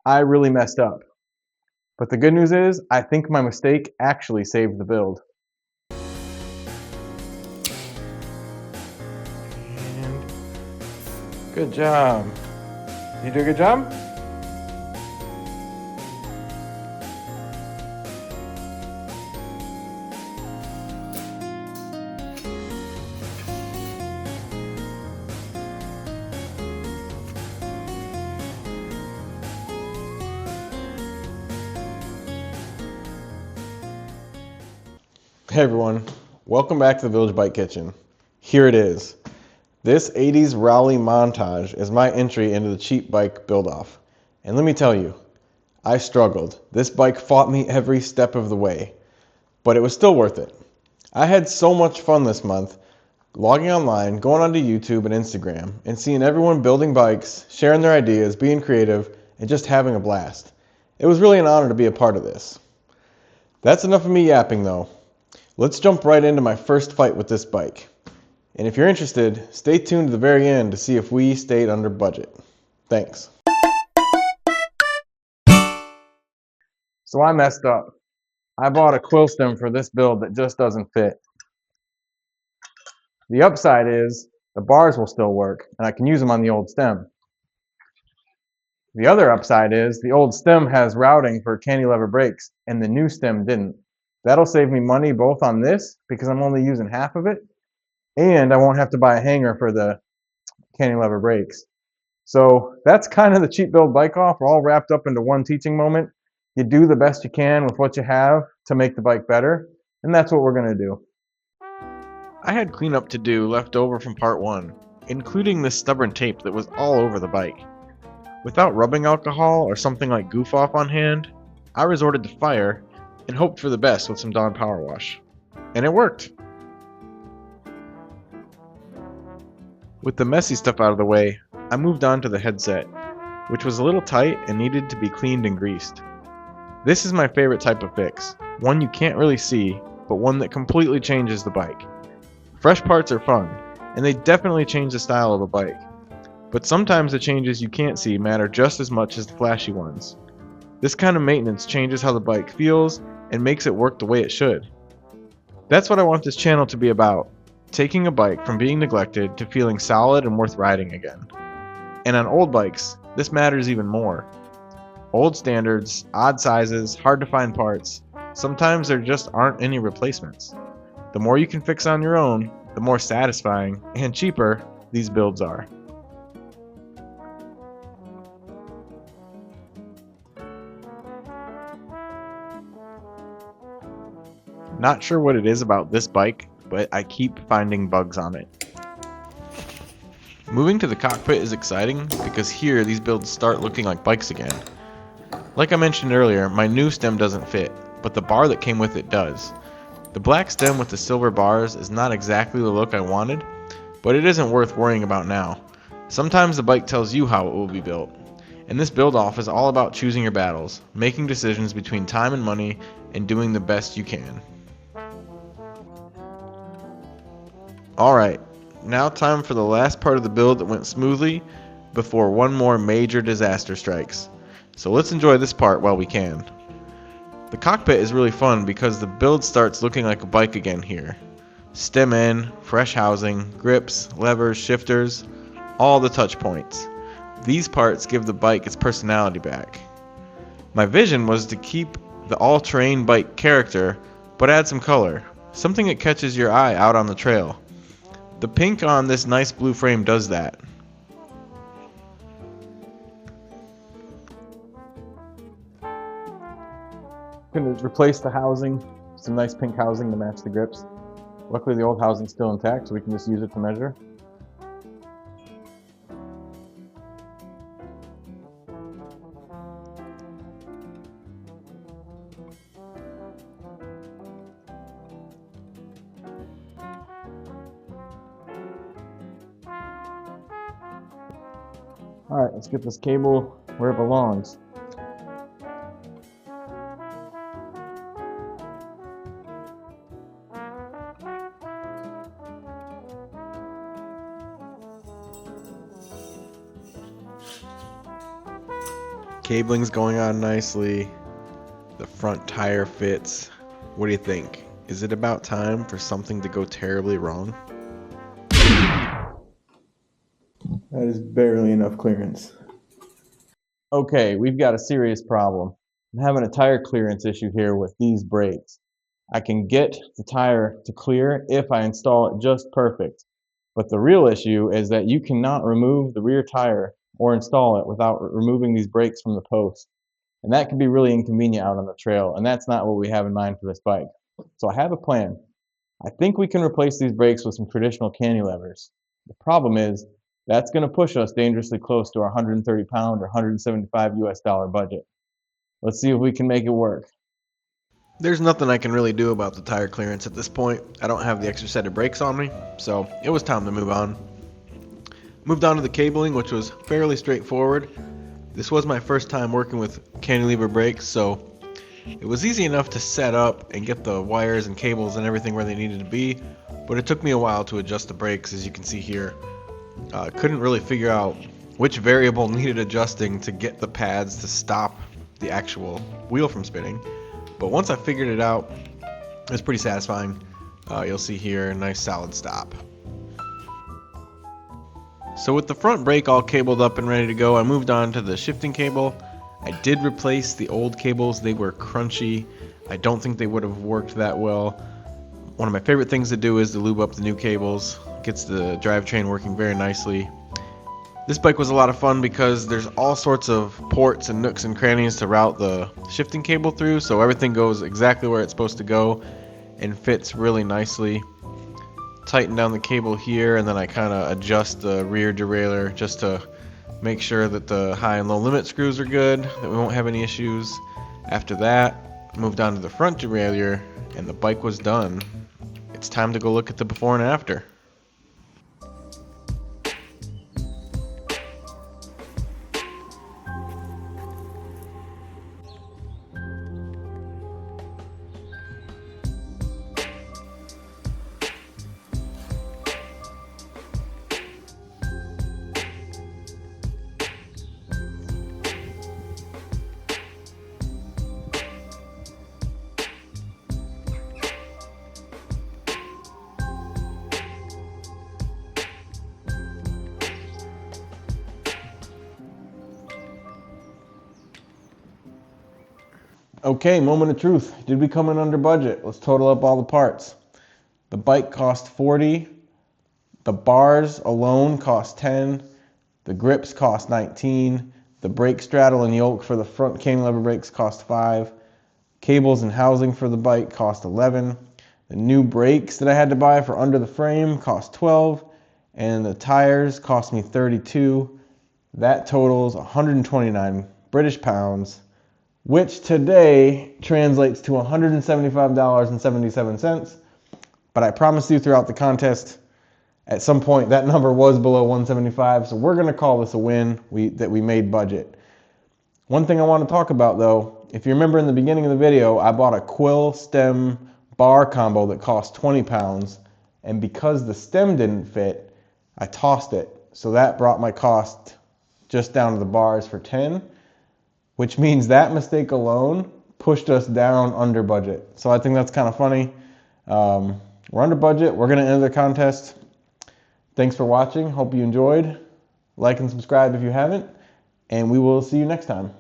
I really messed up. But the good news is, I think my mistake actually saved the build. And good job. You do a good job? Hey everyone, welcome back to the Village Bike Kitchen. Here it is. This 80s Raleigh montage is my entry into the cheap bike build-off. And let me tell you, I struggled. This bike fought me every step of the way, but it was still worth it. I had so much fun this month, logging online, going onto YouTube and Instagram, and seeing everyone building bikes, sharing their ideas, being creative, and just having a blast. It was really an honor to be a part of this. That's enough of me yapping though. Let's jump right into my first fight with this bike. And if you're interested, stay tuned to the very end to see if we stayed under budget. Thanks. So I messed up. I bought a quill stem for this build that just doesn't fit. The upside is the bars will still work and I can use them on the old stem. The other upside is the old stem has routing for cantilever brakes and the new stem didn't. That'll save me money both on this because I'm only using half of it, and I won't have to buy a hanger for the cantilever brakes. So that's kind of the cheap build bike off. We're all wrapped up into one teaching moment. You do the best you can with what you have to make the bike better, and that's what we're going to do. I had cleanup to do left over from part 1, including this stubborn tape that was all over the bike. Without rubbing alcohol or something like Goof Off on hand, I resorted to fire and hoped for the best with some Dawn Power Wash. And it worked! With the messy stuff out of the way, I moved on to the headset, which was a little tight and needed to be cleaned and greased. This is my favorite type of fix, one you can't really see, but one that completely changes the bike. Fresh parts are fun, and they definitely change the style of a bike. But sometimes the changes you can't see matter just as much as the flashy ones. This kind of maintenance changes how the bike feels and makes it work the way it should. That's what I want this channel to be about, taking a bike from being neglected to feeling solid and worth riding again. And on old bikes, this matters even more. Old standards, odd sizes, hard to find parts, sometimes there just aren't any replacements. The more you can fix on your own, the more satisfying and cheaper these builds are. Not sure what it is about this bike, but I keep finding bugs on it. Moving to the cockpit is exciting because here these builds start looking like bikes again. Like I mentioned earlier, my new stem doesn't fit, but the bar that came with it does. The black stem with the silver bars is not exactly the look I wanted, but it isn't worth worrying about now. Sometimes the bike tells you how it will be built, and this build-off is all about choosing your battles, making decisions between time and money, and doing the best you can. Alright, now time for the last part of the build that went smoothly before one more major disaster strikes. So let's enjoy this part while we can. The cockpit is really fun because the build starts looking like a bike again here. Stem in, fresh housing, grips, levers, shifters, all the touch points. These parts give the bike its personality back. My vision was to keep the all-terrain bike character, but add some color, something that catches your eye out on the trail. The pink on this nice blue frame does that. Going to replace the housing, some nice pink housing to match the grips. Luckily the old housing's still intact, so we can just use it to measure. Alright, let's get this cable where it belongs. Cabling's going on nicely. The front tire fits. What do you think? Is it about time for something to go terribly wrong? That is barely enough clearance. Okay, we've got a serious problem. I'm having a tire clearance issue here with these brakes. I can get the tire to clear if I install it just perfect. But the real issue is that you cannot remove the rear tire or install it without removing these brakes from the post. And that can be really inconvenient out on the trail, and that's not what we have in mind for this bike. So I have a plan. I think we can replace these brakes with some traditional cantilevers. The problem is that's going to push us dangerously close to our 130 pound or 175 US dollar budget. Let's see if we can make it work. There's nothing I can really do about the tire clearance at this point. I don't have the extra set of brakes on me, so it was time to move on. Moved on to the cabling, which was fairly straightforward. This was my first time working with cantilever brakes, so it was easy enough to set up and get the wires and cables and everything where they needed to be, but it took me a while to adjust the brakes, as you can see here. Couldn't really figure out which variable needed adjusting to get the pads to stop the actual wheel from spinning. But once I figured it out, it was pretty satisfying. You'll see here, a nice solid stop. So with the front brake all cabled up and ready to go, I moved on to the shifting cable. I did replace the old cables. They were crunchy. I don't think they would have worked that well. One of my favorite things to do is to lube up the new cables. Gets the drivetrain working very nicely. This bike was a lot of fun because there's all sorts of ports and nooks and crannies to route the shifting cable through, so everything goes exactly where it's supposed to go and fits really nicely. Tighten down the cable here, and then I kind of adjust the rear derailleur just to make sure that the high and low limit screws are good, that we won't have any issues. After that, I moved on to the front derailleur, and the bike was done. It's time to go look at the before and after. Okay, moment of truth. Did we come in under budget? Let's total up all the parts. The bike cost 40. The bars alone cost 10. The grips cost 19. The brake straddle and yoke for the front cantilever brakes cost 5. Cables and housing for the bike cost 11. The new brakes that I had to buy for under the frame cost 12. And the tires cost me 32. That totals 129 British pounds, which today translates to $175.77. But I promised you throughout the contest, at some point that number was below 175, so we're going to call this a win that we made budget. One thing I want to talk about though, if you remember in the beginning of the video, I bought a quill stem bar combo that cost 20 pounds, and because the stem didn't fit, I tossed it. So that brought my cost just down to the bars for 10. Which means that mistake alone pushed us down under budget. So I think that's kind of funny. We're under budget. We're going to end the contest. Thanks for watching. Hope you enjoyed. Like and subscribe if you haven't. And we will see you next time.